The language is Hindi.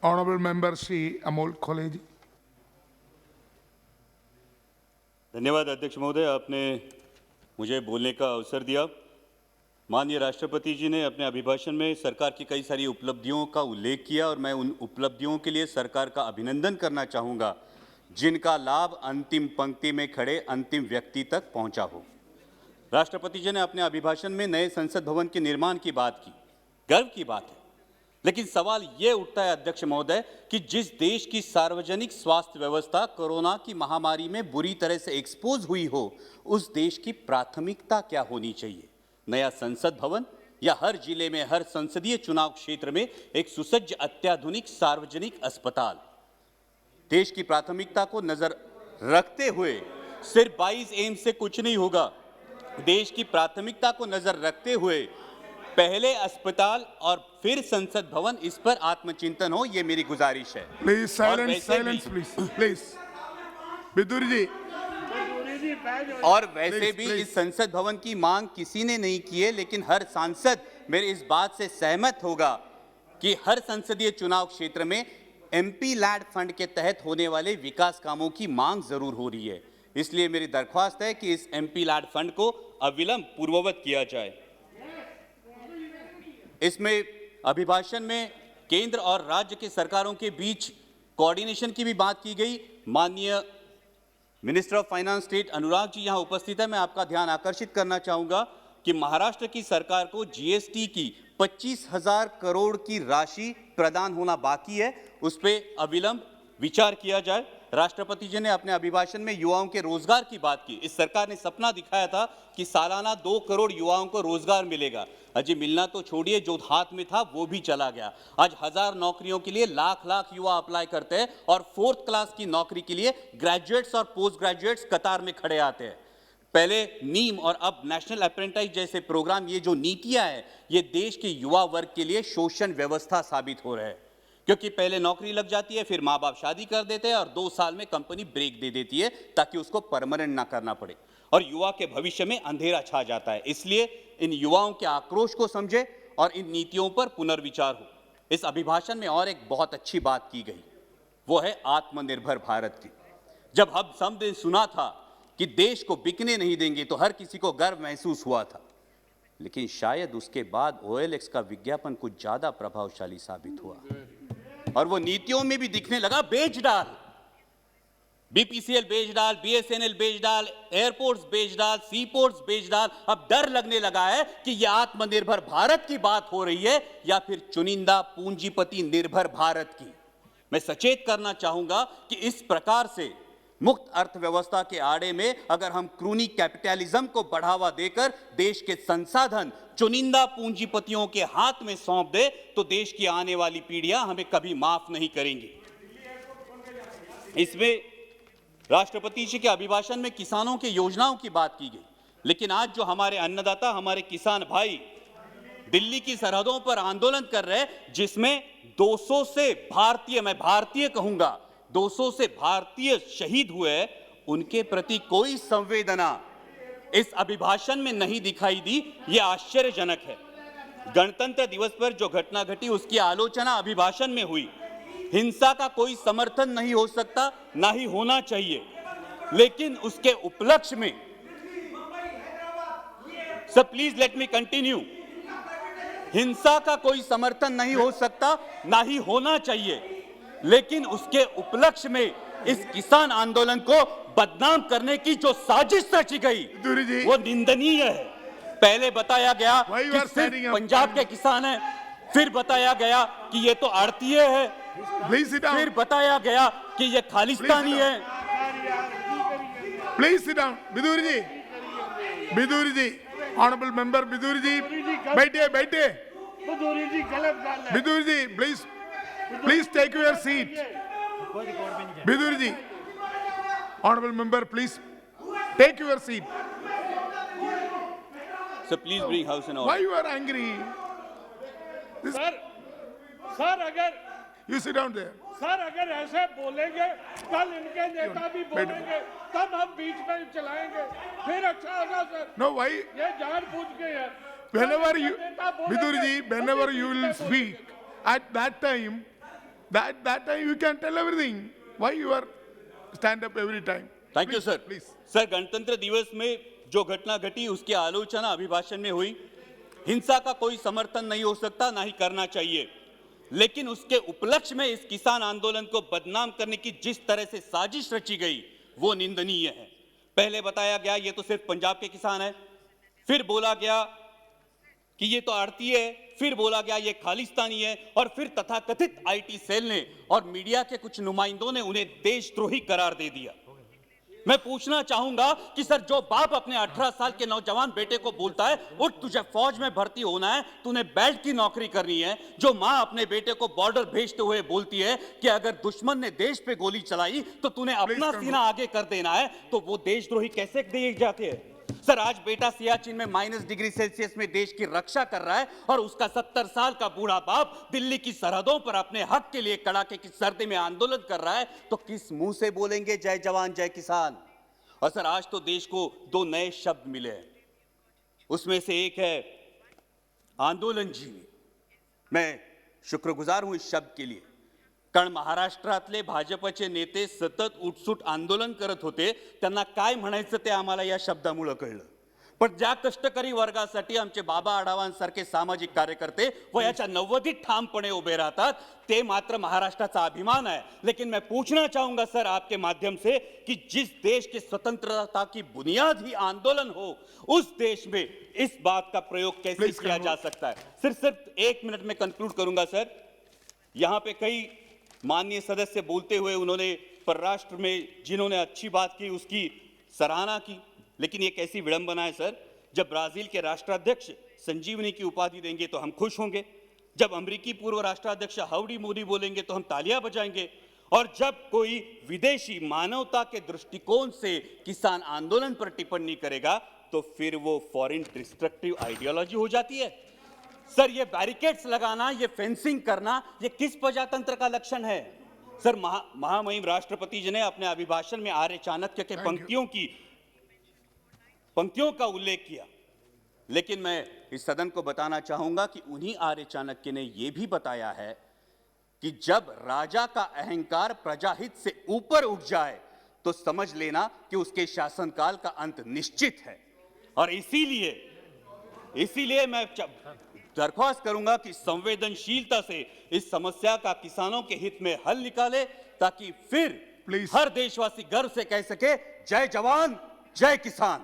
Honorable Member Shri Amol Khole ji. धन्यवाद अध्यक्ष महोदय, आपने मुझे बोलने का अवसर दिया। माननीय राष्ट्रपति जी ने अपने अभिभाषण में सरकार की कई सारी उपलब्धियों का उल्लेख किया और मैं उन उपलब्धियों के लिए सरकार का अभिनंदन करना चाहूँगा जिनका लाभ अंतिम पंक्ति में खड़े अंतिम व्यक्ति तक पहुँचा हो। राष्ट्रपति जी ने अपने अभिभाषण में नए संसद भवन के निर्माण की बात की, गर्व की बात है। लेकिन सवाल ये उठता है अध्यक्ष महोदय कि जिस देश की सार्वजनिक स्वास्थ्य व्यवस्था कोरोना की महामारी में बुरी तरह से एक्सपोज हुई हो, उस देश की प्राथमिकता क्या होनी चाहिए? नया संसद भवन या हर जिले में हर संसदीय चुनाव क्षेत्र में एक सुसज्ज अत्याधुनिक सार्वजनिक अस्पताल? देश की प्राथमिकता को नजर रखते हुए सिर्फ 22 एम से कुछ नहीं होगा। देश की प्राथमिकता को नजर रखते हुए पहले अस्पताल और फिर संसद भवन, इस पर आत्मचिंतन हो, ये मेरी गुजारिश है। Please silence, please. Vidur ji. और वैसे भी इस संसद भवन की मांग किसी ने नहीं की है, लेकिन हर सांसद मेरे इस बात से सहमत होगा कि हर संसदीय चुनाव क्षेत्र में एमपी लैड फंड के तहत होने वाले विकास कामों की मांग जरूर हो रही है। इसलिए मेरी दरख्वास्त है कि इस एमपी लैड फंड को अविलंब पूर्ववत किया जाए। इसमें अभिभाषण में केंद्र और राज्य के सरकारों के बीच कोऑर्डिनेशन की भी बात की गई। माननीय minister of finance state Anurag ji यहां उपस्थित है। मैं आपका ध्यान आकर्षित करना चाहूंगा कि महाराष्ट्र की सरकार को जीएसटी की 25,000 करोड़ की राशि प्रदान होना बाकी है, उस पर अविलंब विचार किया जाए। राष्ट्रपति जी ने अपने अभिभाषण में युवाओं के रोजगार की बात की। इस सरकार ने सपना दिखाया था कि सालाना 2 करोड़ युवाओं को रोजगार मिलेगा। अजी मिलना तो छोड़िए, जो हाथ में था वो भी चला गया। आज 1000 नौकरियों के लिए लाख लाख युवा अप्लाई करते हैं और 4th क्लास की नौकरी के लिए ग्रेजुएट्स और पोस्ट ग्रेजुएट्स कतार में खड़े आते हैं। पहले नीम और अब नेशनल अप्रेंटिस जैसे प्रोग्राम, ये जो नीतियां हैं, ये देश के युवा वर्ग के लिए शोषण व्यवस्था साबित हो रहे हैं। क्योंकि पहले नौकरी लग जाती है, फिर माँ बाप शादी कर देते हैं और 2 साल में कंपनी ब्रेक दे देती है ताकि उसको परमानेंट ना करना पड़े और युवा के भविष्य में अंधेरा छा जाता है। इसलिए इन युवाओं के आक्रोश को समझे और इन नीतियों पर पुनर्विचार हो। इस अभिभाषण में और एक बहुत अच्छी बात की गई, वो है आत्मनिर्भर भारत की। जब हम सब ने सुना था कि देश को बिकने नहीं देंगे तो हर किसी को गर्व महसूस हुआ था, लेकिन शायद उसके बाद OLX का विज्ञापन कुछ ज्यादा प्रभावशाली साबित हुआ और वो नीतियों में भी दिखने लगा। बेच डाल, BPCL बेच डाल, BSNL बेच डाल, एयरपोर्ट्स बेच डाल, सीपोर्ट्स बेच डाल। अब डर लगने लगा है कि यह आत्मनिर्भर भारत की बात हो रही है या फिर चुनिंदा पूंजीपति निर्भर भारत की। मैं सचेत करना चाहूंगा कि इस प्रकार से मुक्त अर्थव्यवस्था के आड़े में अगर हम क्रूनी कैपिटलिज्म को बढ़ावा देकर देश के संसाधन चुनिंदा पूंजीपतियों के हाथ में सौंप दे तो देश की आने वाली पीढ़ियां हमें कभी माफ नहीं करेंगी। इसमें राष्ट्रपति जी के अभिभाषण में किसानों की योजनाओं की बात की गई, लेकिन आज जो हमारे अन्नदाता, हमारे किसान भाई दिल्ली की सरहदों पर आंदोलन कर रहे हैं, जिसमें 200 से भारतीय, मैं भारतीय कहूंगा, 200 से भारतीय शहीद हुए, उनके प्रति कोई संवेदना इस अभिभाषण में नहीं दिखाई दी। यह आश्चर्यजनक है। गणतंत्र दिवस पर जो घटना घटी उसकी आलोचना अभिभाषण में हुई। हिंसा का कोई समर्थन नहीं हो सकता, ना ही होना चाहिए, लेकिन उसके उपलक्ष्य में, sir please let me continue, हिंसा का कोई समर्थन नहीं हो सकता, ना ही होना चाहिए, लेकिन उसके उपलक्ष्य में इस किसान आंदोलन को बदनाम करने की जो साजिश रची गई वो निंदनीय है। पहले बताया गया कि सिर्फ पंजाब के किसान हैं, फिर बताया गया कि ये तो आड़तीय है, फिर बताया गया कि ये खालिस्तानी है। Please sit down. Vidur ji, honourable member Vidur ji, बैठिए बैठिए। Vidur ji please take your seat. Vidur ji, honourable member please take your seat. So please bring house in order. Why you are angry? Sir अगर You sit down there. Sir अगर ऐसे बोलेंगे, कल इनके नेता भी बोलेंगे, तब हम बीच में चलाएंगे, फिर अच्छा होगा सर। No, why? ये जानबूझ के है। Whenever you, Vidur ji, whenever you will speak, at that time, That time you can tell everything. Why you are stand up every time? Thank you Please, sir. Please. Sir, गणतंत्र दिवस में जो घटना घटी उसकी आलोचना अभिभाषण में हुई। हिंसा का कोई समर्थन नहीं हो सकता, ना ही करना चाहिए, लेकिन उसके उपलक्ष्य में इस किसान आंदोलन को बदनाम करने की जिस तरह से साजिश रची गई वो निंदनीय है। पहले बताया गया ये तो सिर्फ पंजाब के किसान है, फिर बोला गया कि ये तो आड़ती है, फिर बोला गया ये खालिस्तानी है, और फिर तथाकथित आईटी सेल ने और मीडिया के कुछ नुमाइंदों ने उन्हें देशद्रोही करार दे दिया। मैं पूछना चाहूंगा कि सर, जो बाप अपने 18 साल के नौजवान बेटे को बोलता है उठ तुझे फौज में भर्ती होना है, तूने बेल्ट की नौकरी करनी है, जो मां अपने बेटे को बॉर्डर भेजते हुए बोलती है कि अगर दुश्मन ने देश पे गोली चलाई तो तूने अपना सीना आगे कर देना है, तो वो देशद्रोही कैसे दिए जाते हैं? सर, आज बेटा सियाचिन में -डिग्री सेल्सियस में देश की रक्षा कर रहा है और उसका 70 साल का बूढ़ा बाप दिल्ली की सरहदों पर अपने हक के लिए कड़ाके की सर्दी में आंदोलन कर रहा है, तो किस मुंह से बोलेंगे जय जवान जय किसान? और सर, आज तो देश को 2 नए शब्द मिले हैं, उसमें से एक है आंदोलन जीवी। मैं शुक्रगुजार हूं इस शब्द के लिए, कारण महाराष्ट्रातले भाजपचे नेते सतत उठसूट आंदोलन करत होते, त्यांना काय म्हणायचं ते आम्हाला या शब्दामुळे कळलं। पण ज्या कष्टकरी वर्गासाठी आमचे बाबा आढावांसारखे सामाजिक कार्यकर्ते वयाच्या 90 ठामपणे उभे राहतात, ते मात्र महाराष्ट्राचा अभिमान है। लेकिन मैं पूछना चाहूंगा सर आपके माध्यम से कि जिस देश की स्वतंत्रता की बुनियाद ही आंदोलन हो, उस देश में इस बात का प्रयोग कैसे किया जा सकता है? सिर्फ 1 मिनट में कंक्लूड करूंगा सर। यहां पे कई माननीय सदस्य बोलते हुए उन्होंने परराष्ट्र में जिन्होंने अच्छी बात की उसकी सराहना की, लेकिन ये कैसी विडंबना है सर, जब ब्राजील के राष्ट्राध्यक्ष संजीवनी की उपाधि देंगे तो हम खुश होंगे, जब अमेरिकी पूर्व राष्ट्राध्यक्ष हाउडी मोदी बोलेंगे तो हम तालियां बजाएंगे, और जब कोई विदेशी मानवता के दृष्टिकोण से किसान आंदोलन पर टिप्पणी करेगा तो फिर वो फॉरेन डिस्ट्रक्टिव आइडियोलॉजी हो जाती है। सर, ये बैरिकेड्स लगाना, ये फेंसिंग करना, ये किस प्रजातंत्र का लक्षण है? सर, महामहिम राष्ट्रपति जी ने अपने अभिभाषण में आर्य चाणक्य के पंक्तियों का उल्लेख किया, लेकिन मैं इस सदन को बताना चाहूंगा कि उन्हीं आर्य चाणक्य ने यह भी बताया है कि जब राजा का अहंकार प्रजाहित से ऊपर उठ जाए तो समझ लेना कि उसके शासनकाल का अंत निश्चित है। और इसीलिए मैं दरख्वास्त करूंगा कि संवेदनशीलता से इस समस्या का किसानों के हित में हल निकाले, ताकि फिर हर देशवासी गर्व से कह सके जय जवान जय किसान।